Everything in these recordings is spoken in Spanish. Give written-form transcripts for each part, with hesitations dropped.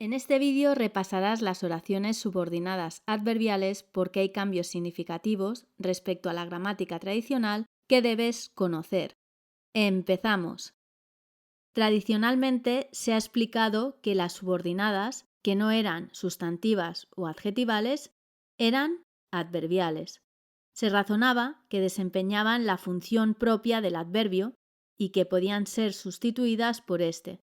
En este vídeo repasarás las oraciones subordinadas adverbiales porque hay cambios significativos respecto a la gramática tradicional que debes conocer. Empezamos. Tradicionalmente se ha explicado que las subordinadas, que no eran sustantivas o adjetivales, eran adverbiales. Se razonaba que desempeñaban la función propia del adverbio y que podían ser sustituidas por éste.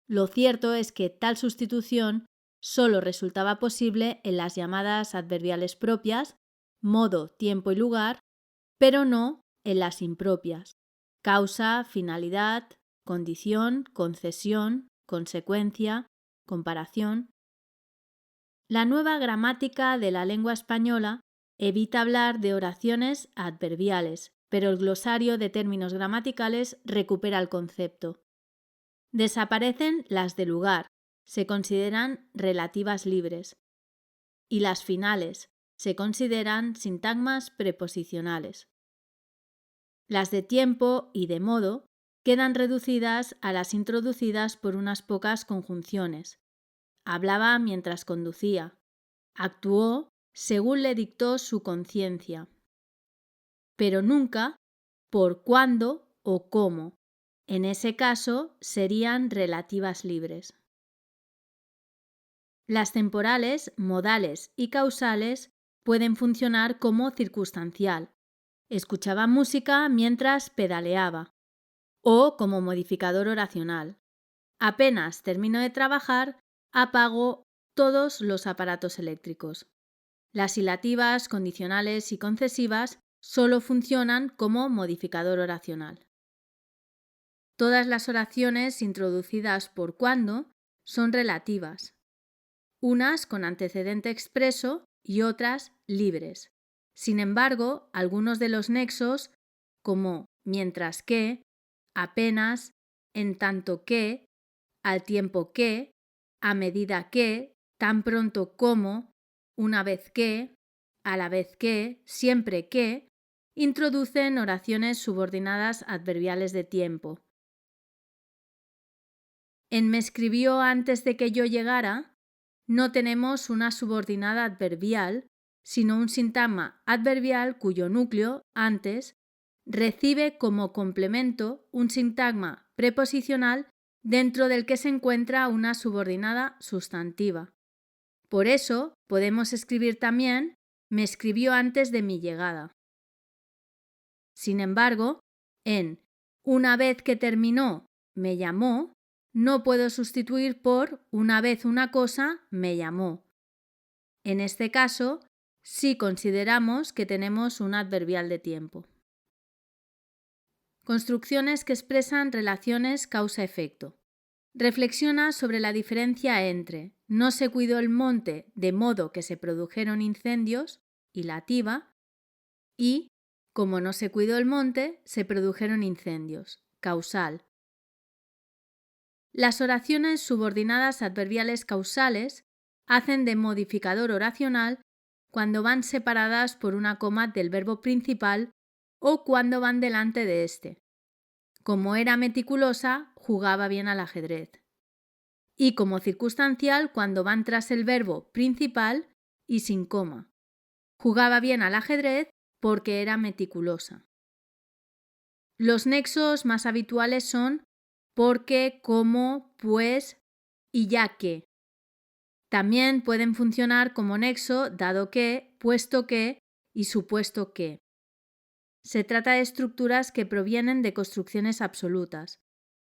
Lo cierto es que tal sustitución solo resultaba posible en las llamadas adverbiales propias, modo, tiempo y lugar, pero no en las impropias, causa, finalidad, condición, concesión, consecuencia, comparación. La nueva gramática de la lengua española evita hablar de oraciones adverbiales, pero el glosario de términos gramaticales recupera el concepto. Desaparecen las de lugar, se consideran relativas libres, y las finales, se consideran sintagmas preposicionales. Las de tiempo y de modo quedan reducidas a las introducidas por unas pocas conjunciones. Hablaba mientras conducía, actuó según le dictó su conciencia, pero nunca por cuándo o cómo. En ese caso serían relativas libres. Las temporales, modales y causales pueden funcionar como circunstancial. Escuchaba música mientras pedaleaba. O como modificador oracional. Apenas termino de trabajar, apago todos los aparatos eléctricos. Las ilativas, condicionales y concesivas solo funcionan como modificador oracional. Todas las oraciones introducidas por cuando son relativas, unas con antecedente expreso y otras libres. Sin embargo, algunos de los nexos, como mientras que, apenas, en tanto que, al tiempo que, a medida que, tan pronto como, una vez que, a la vez que, siempre que, introducen oraciones subordinadas adverbiales de tiempo. En me escribió antes de que yo llegara, no tenemos una subordinada adverbial, sino un sintagma adverbial cuyo núcleo, antes, recibe como complemento un sintagma preposicional dentro del que se encuentra una subordinada sustantiva. Por eso podemos escribir también me escribió antes de mi llegada. Sin embargo, en una vez que terminó, me llamó, no puedo sustituir por una vez una cosa me llamó. En este caso, sí consideramos que tenemos un adverbial de tiempo. Construcciones que expresan relaciones causa-efecto. Reflexiona sobre la diferencia entre no se cuidó el monte de modo que se produjeron incendios, ilativa, y como no se cuidó el monte, se produjeron incendios, causal. Las oraciones subordinadas adverbiales causales hacen de modificador oracional cuando van separadas por una coma del verbo principal o cuando van delante de éste. Como era meticulosa, jugaba bien al ajedrez. Y como circunstancial cuando van tras el verbo principal y sin coma. Jugaba bien al ajedrez porque era meticulosa. Los nexos más habituales son porque, como, pues y ya que. También pueden funcionar como nexo dado que, puesto que y supuesto que. Se trata de estructuras que provienen de construcciones absolutas.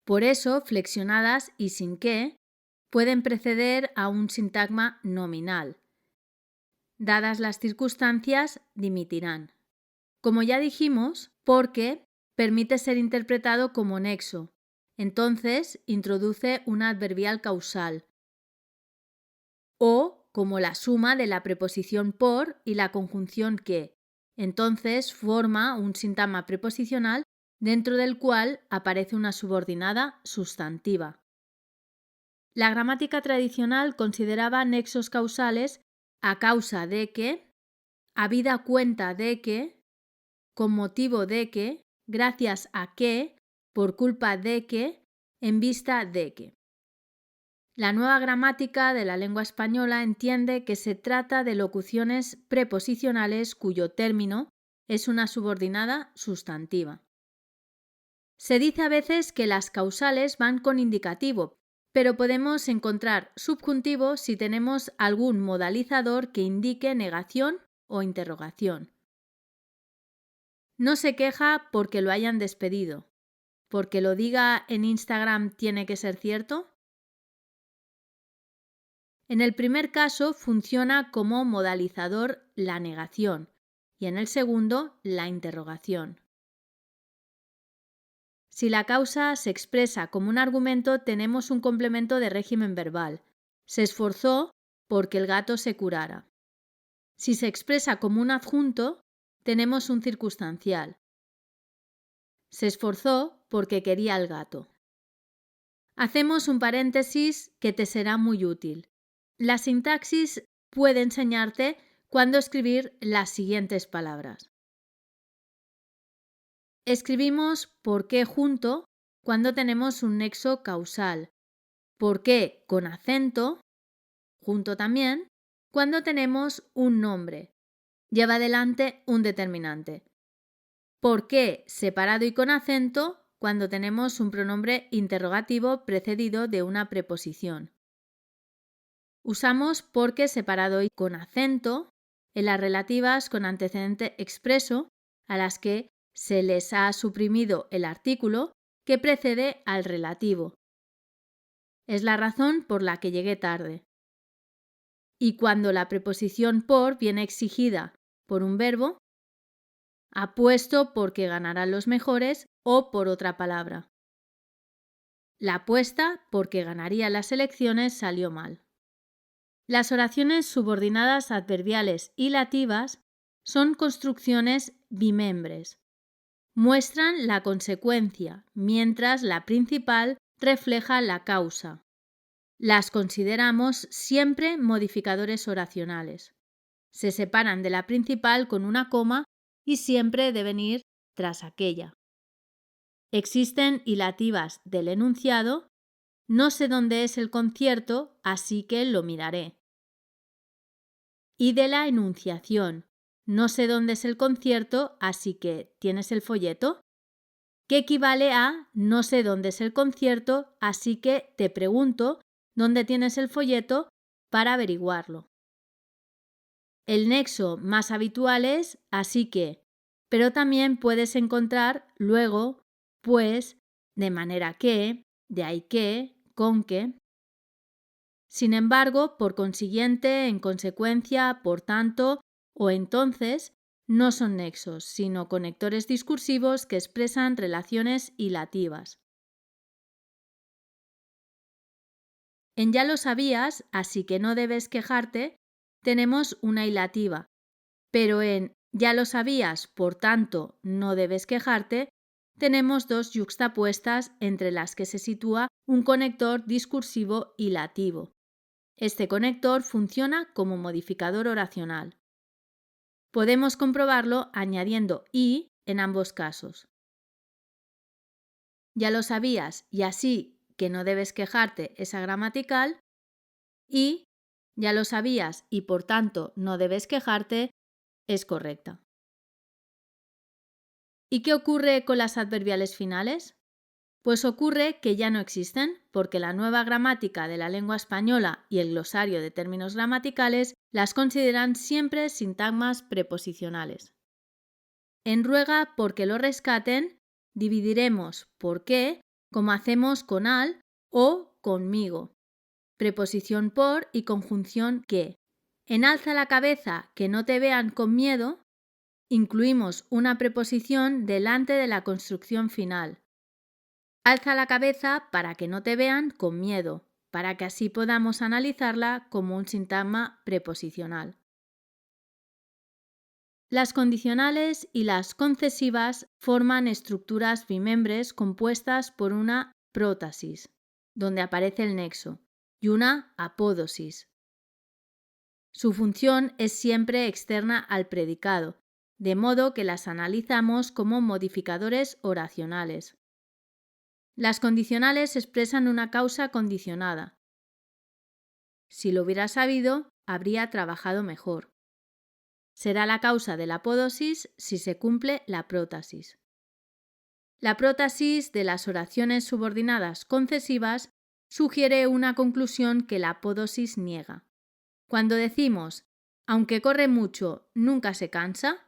Por eso, flexionadas y sin que, pueden preceder a un sintagma nominal. Dadas las circunstancias, dimitirán. Como ya dijimos, porque permite ser interpretado como nexo. Entonces, introduce una adverbial causal. O como la suma de la preposición por y la conjunción que. Entonces, forma un sintagma preposicional dentro del cual aparece una subordinada sustantiva. La gramática tradicional consideraba nexos causales a causa de que, habida cuenta de que, con motivo de que, gracias a que, por culpa de que, en vista de que. La nueva gramática de la lengua española entiende que se trata de locuciones preposicionales cuyo término es una subordinada sustantiva. Se dice a veces que las causales van con indicativo, pero podemos encontrar subjuntivo si tenemos algún modalizador que indique negación o interrogación. No se queja porque lo hayan despedido. ¿Porque lo diga en Instagram tiene que ser cierto? En el primer caso funciona como modalizador la negación y en el segundo la interrogación. Si la causa se expresa como un argumento, tenemos un complemento de régimen verbal. Se esforzó porque el gato se curara. Si se expresa como un adjunto, tenemos un circunstancial. Se esforzó porque quería al gato. Hacemos un paréntesis que te será muy útil. La sintaxis puede enseñarte cuándo escribir las siguientes palabras. Escribimos por qué junto cuando tenemos un nexo causal. Por qué con acento, junto también, cuando tenemos un nombre. Lleva adelante un determinante. ¿Por qué separado y con acento cuando tenemos un pronombre interrogativo precedido de una preposición? Usamos porque separado y con acento en las relativas con antecedente expreso a las que se les ha suprimido el artículo que precede al relativo. Es la razón por la que llegué tarde. Y cuando la preposición por viene exigida por un verbo, apuesto porque ganarán los mejores o por otra palabra. La apuesta porque ganaría las elecciones salió mal. Las oraciones subordinadas adverbiales y lativas son construcciones bimembres. Muestran la consecuencia, mientras la principal refleja la causa. Las consideramos siempre modificadores oracionales. Se separan de la principal con una coma y siempre deben ir tras aquella. Existen hilativas del enunciado. No sé dónde es el concierto, así que lo miraré. Y de la enunciación. No sé dónde es el concierto, así que ¿tienes el folleto? Que equivale a no sé dónde es el concierto, así que te pregunto dónde tienes el folleto para averiguarlo. El nexo más habitual es así que, pero también puedes encontrar luego, pues, de manera que, de ahí que, con que. Sin embargo, por consiguiente, en consecuencia, por tanto o entonces, no son nexos, sino conectores discursivos que expresan relaciones hilativas. En ya lo sabías, así que no debes quejarte, tenemos una hilativa, pero en ya lo sabías, por tanto, no debes quejarte, tenemos dos yuxtapuestas entre las que se sitúa un conector discursivo hilativo. Este conector funciona como modificador oracional. Podemos comprobarlo añadiendo y en ambos casos. Ya lo sabías y así que no debes quejarte esa gramatical y ya lo sabías y por tanto no debes quejarte es correcta. ¿Y qué ocurre con las adverbiales finales? Pues ocurre que ya no existen, porque la nueva gramática de la lengua española y el glosario de términos gramaticales las consideran siempre sintagmas preposicionales. En ruega porque lo rescaten, dividiremos por qué como hacemos con al o conmigo. Preposición por y conjunción que. En alza la cabeza, que no te vean con miedo, incluimos una preposición delante de la construcción final. Alza la cabeza para que no te vean con miedo, para que así podamos analizarla como un sintagma preposicional. Las condicionales y las concesivas forman estructuras bimembres compuestas por una prótasis, donde aparece el nexo, y una apódosis. Su función es siempre externa al predicado, de modo que las analizamos como modificadores oracionales. Las condicionales expresan una causa condicionada. si lo hubiera sabido, habría trabajado mejor. Será la causa de la apódosis si se cumple la prótasis. La prótasis de las oraciones subordinadas concesivas sugiere una conclusión que la apódosis niega. Cuando decimos, aunque corre mucho, nunca se cansa,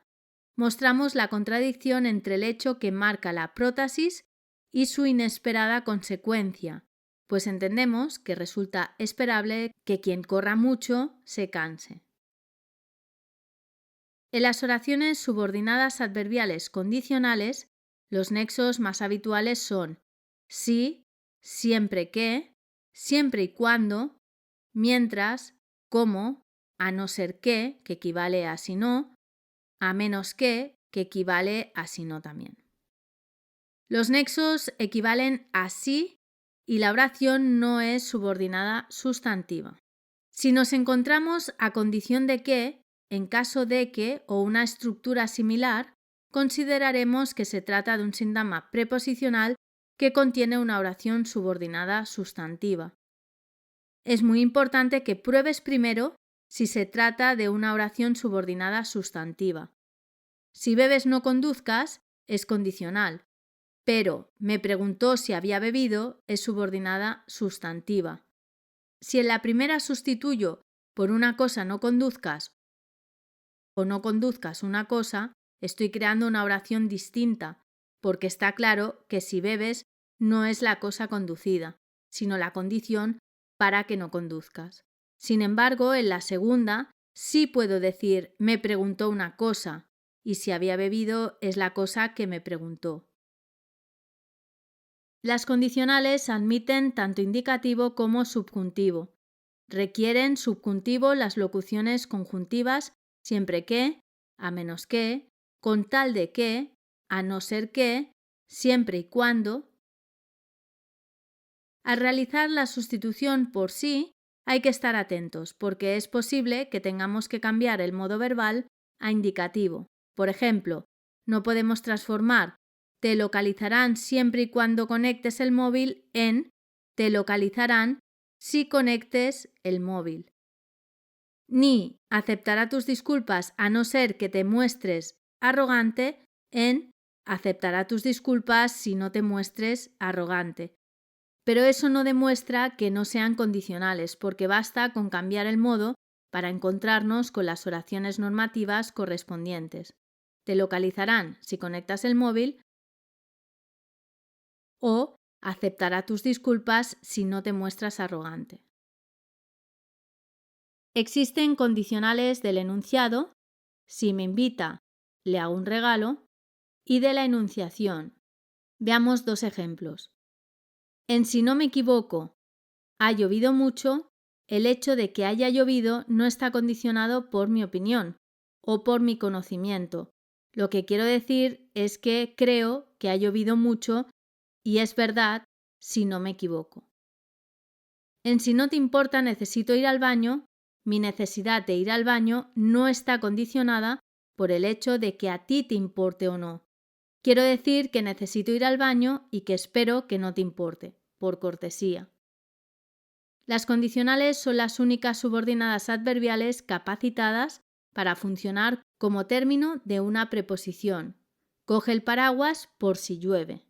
mostramos la contradicción entre el hecho que marca la prótasis y su inesperada consecuencia, pues entendemos que resulta esperable que quien corra mucho se canse. En las oraciones subordinadas adverbiales condicionales, los nexos más habituales son si, siempre y cuando, mientras, como, a no ser que equivale a si no, a menos que equivale a si no también. Los nexos equivalen a sí y la oración no es subordinada sustantiva. Si nos encontramos a condición de que, en caso de que o una estructura similar, consideraremos que se trata de un síntagma preposicional que contiene una oración subordinada sustantiva. Es muy importante que pruebes primero si se trata de una oración subordinada sustantiva. Si bebes no conduzcas, es condicional, pero me preguntó si había bebido es subordinada sustantiva. Si en la primera sustituyo por una cosa no conduzcas o no conduzcas una cosa, estoy creando una oración distinta, porque está claro que si bebes no es la cosa conducida, sino la condición para que no conduzcas. Sin embargo, en la segunda sí puedo decir me preguntó una cosa, y si había bebido es la cosa que me preguntó. Las condicionales admiten tanto indicativo como subjuntivo. Requieren subjuntivo las locuciones conjuntivas siempre que, a menos que, con tal de que, a no ser que, siempre y cuando. Al realizar la sustitución por sí, hay que estar atentos porque es posible que tengamos que cambiar el modo verbal a indicativo. Por ejemplo, no podemos transformar te localizarán siempre y cuando conectes el móvil en te localizarán si conectes el móvil. Ni aceptará tus disculpas a no ser que te muestres arrogante en aceptará tus disculpas si no te muestres arrogante. Pero eso no demuestra que no sean condicionales, porque basta con cambiar el modo para encontrarnos con las oraciones normativas correspondientes. Te localizarán si conectas el móvil o aceptará tus disculpas si no te muestras arrogante. Existen condicionales del enunciado, si me invita, le hago un regalo, y de la enunciación. Veamos dos ejemplos. En si no me equivoco, ha llovido mucho, el hecho de que haya llovido no está condicionado por mi opinión o por mi conocimiento. Lo que quiero decir es que creo que ha llovido mucho y es verdad si no me equivoco. En si no te importa necesito ir al baño, mi necesidad de ir al baño no está condicionada por el hecho de que a ti te importe o no. Quiero decir que necesito ir al baño y que espero que no te importe, por cortesía. Las condicionales son las únicas subordinadas adverbiales capacitadas para funcionar como término de una preposición. Coge el paraguas por si llueve.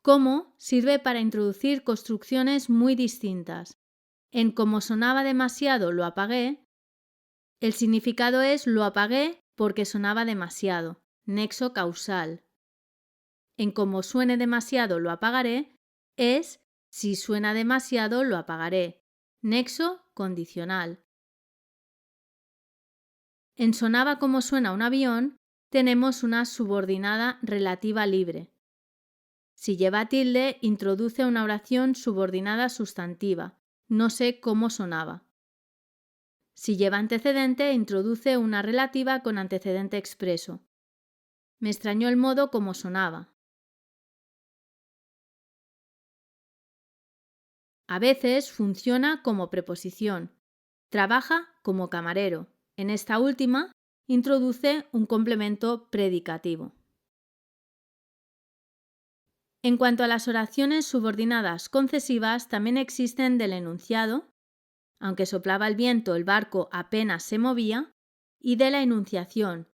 Cómo sirve para introducir construcciones muy distintas. En como sonaba demasiado lo apagué, el significado es lo apagué porque sonaba demasiado, nexo causal. En como suene demasiado lo apagaré es si suena demasiado lo apagaré, nexo condicional. En sonaba como suena un avión tenemos una subordinada relativa libre. Si lleva tilde, introduce una oración subordinada sustantiva. No sé cómo sonaba. Si lleva antecedente, introduce una relativa con antecedente expreso. Me extrañó el modo como sonaba. A veces funciona como preposición. Trabaja como camarero. En esta última, introduce un complemento predicativo. En cuanto a las oraciones subordinadas concesivas, también existen del enunciado, aunque soplaba el viento, el barco apenas se movía, y de la enunciación,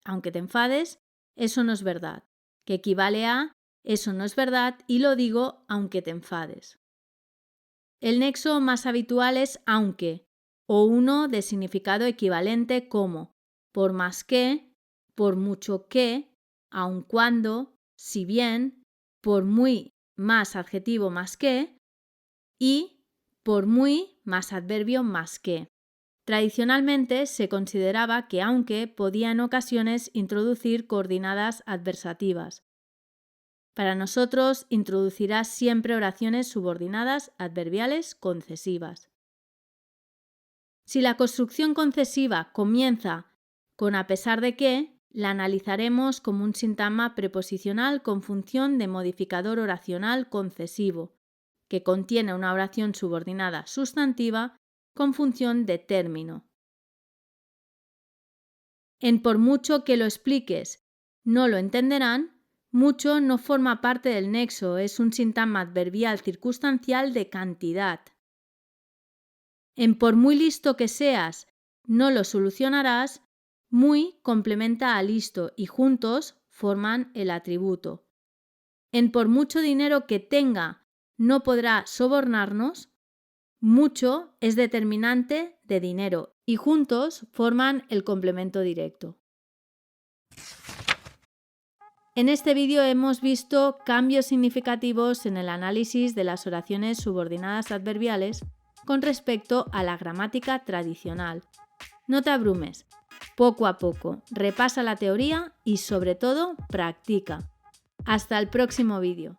aunque te enfades, eso no es verdad, que equivale a eso no es verdad y lo digo aunque te enfades. El nexo más habitual es aunque, o uno de significado equivalente como por más que, por mucho que, aun cuando, si bien, por muy más adjetivo más que y por muy más adverbio más que. Tradicionalmente se consideraba que aunque podía en ocasiones introducir coordinadas adversativas. Para nosotros introducirá siempre oraciones subordinadas adverbiales concesivas. Si la construcción concesiva comienza con a pesar de que, la analizaremos como un sintagma preposicional con función de modificador oracional concesivo, que contiene una oración subordinada sustantiva con función de término. En por mucho que lo expliques, no lo entenderán, mucho no forma parte del nexo, es un sintagma adverbial circunstancial de cantidad. En por muy listo que seas, no lo solucionarás, muy complementa a listo y juntos forman el atributo. En por mucho dinero que tenga, no podrá sobornarnos, mucho es determinante de dinero y juntos forman el complemento directo. En este vídeo hemos visto cambios significativos en el análisis de las oraciones subordinadas adverbiales con respecto a la gramática tradicional. No te abrumes, poco a poco, repasa la teoría y sobre todo practica. Hasta el próximo vídeo.